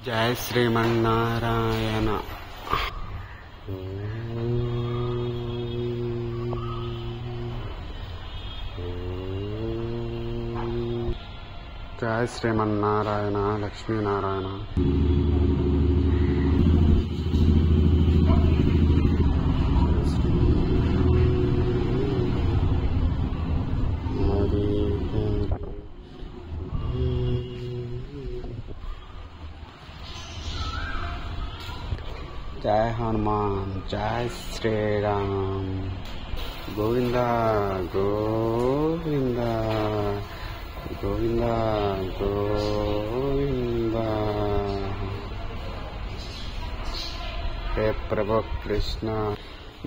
జయ శ్రీమన్నారాయణ. జయ శ్రీమన్నారాయణ. లక్ష్మీనారాయణ. జయ హనుమాన్. జయ శ్రీరామ్. గోవింద గోవింద గోవింద గోవింద. హే ప్రభు కృష్ణ.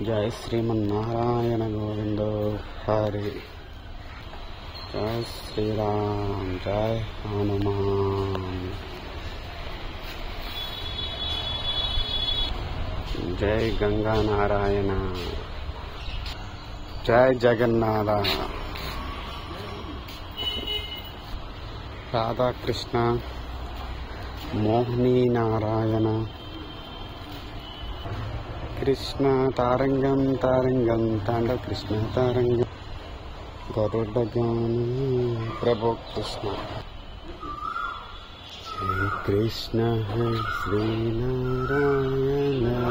జయ శ్రీమన్నారాయణ. గోవింద హరి. జయ శ్రీరామ్. జయ హనుమాన్. జై గంగా నారాయణ. జై జగన్నాథ. రాధాకృష్ణ. మోహిని నారాయణ. కృష్ణ తారంగం తారంగం తాండవ కృష్ణ తారంగం. గరుడగాన ప్రభు కృష్ణ. శ్రీ కృష్ణ హే శ్రీనారాయణ.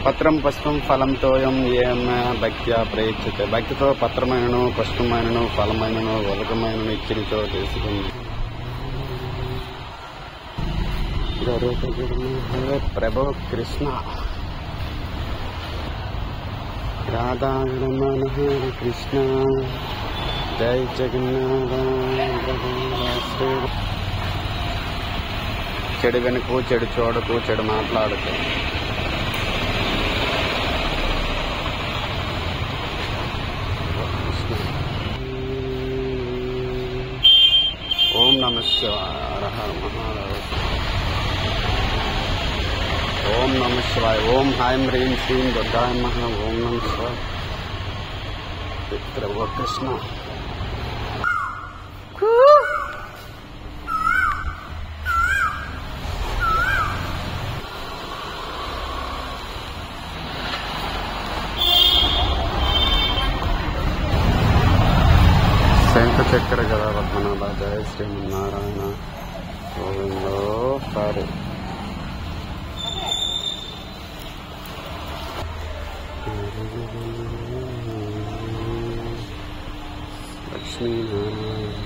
పత్రం పుష్పం ఫలం తోయం ఏం భక్త్యా ప్రయచ్చతే. భక్తితో పత్రమైనను పుష్పమైనను ఫలమైనను ఉదకమైనను ఇచ్చినతో తెలుసుకుంది. ప్రభు కృష్ణ. రాధారమణ హరే కృష్ణ. జై జగన్నాథ. చెడు వెనుకు చెడు చూడకు చెడు మాట్లాడకు. ఓం నమ శివాయ. హర మహాదేవ. ఓం నమ శివాయ. ఓం హాయం హ్రీం శ్రీం దుర్గాయ మహా. ఓం నమ శివాయ. ప్రభు కృష్ణ. శంఖచక్ర గదా పద్మనాభ. జయ శ్రీమన్నారాయణ. గోవిందో హరి. లక్ష్మీనారాయణ.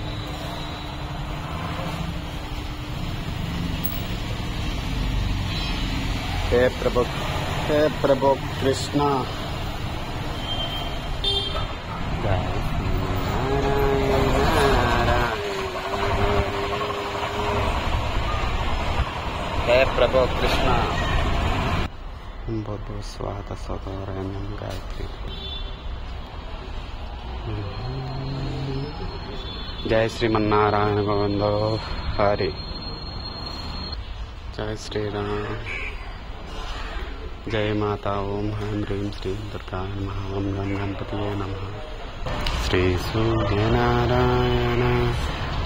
హే ప్రభు కృష్ణ. హే ప్రభు కృష్ణ. బుద్ధు స్వాత సోదరం గాయత్రి. జయ శ్రీమన్నారాయణ. గోవిందో హరి. జయ శ్రీరామ్. జయ మాత. ఓం హ్రీం హ్రీం శ్రీం దుర్గాయ నమః. ఓం గం గణపతియే నమః. శ్రీ సూర్యనారాయణ.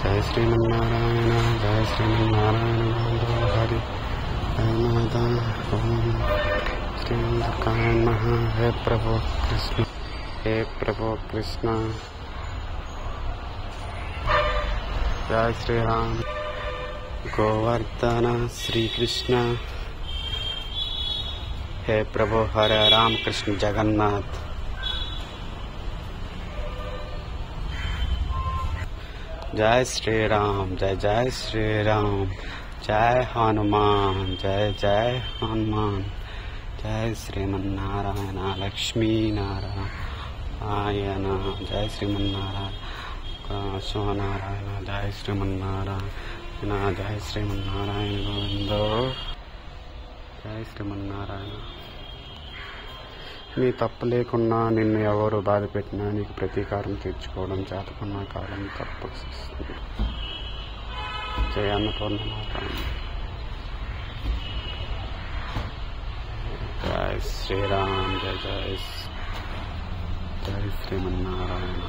జయ శ్రీమన్నారాయణ. జయ శ్రీమన్నారాయణ. గోవిందో హరి. జయ మాత. ఓం శ్రీ దుర్గాయ నమః. హే ప్రభు కృష్ణ. హే ప్రభు కృష్ణ. జయ శ్రీరామ్. గోవర్ధన శ్రీకృష్ణ. हे प्रभु हरे राम कृष्ण जगन्नाथ. जय श्री राम. जय जय श्री राम. जय हनुमान. जय जय हनुमान. जय श्रीमन्नारायण. लक्ष्मी नारायण. जय श्रीमन्नारायण. सोनारायण. जय श्रीमन्नारायण. जय श्रीमन्नारायण. गोविंदो. జయ శ్రీమన్నారాయణ. నీ తప్పు లేకున్నా నిన్ను ఎవరు బాధ పెట్టినా నీకు ప్రతీకారం తీర్చుకోవడం చేతకున్న కాలం తప్పకొస్తుంది. జయ అన్నపూర్ణ మాత. జయ శ్రీరామ్. జయ జయ जय श्रीमन्नारायण।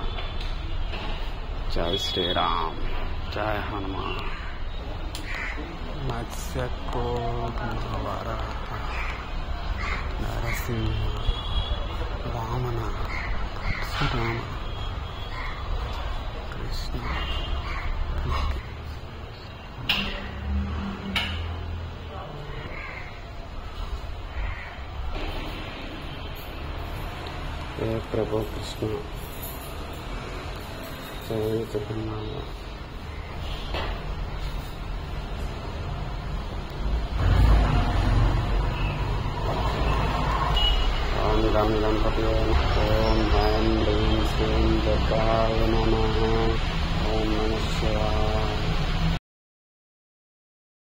जय श्री राम। जय हनुमान। मत्स्यकूर्म वराह नरसिंह वामन श्रीराम कृष्ण। हे प्रभु कृष्ण जय जगन्नाथ। ओम गम गणपति ओम ऐं ह्रीं श्रीं दुर्गाय नमः। ओम नमः शिवाय।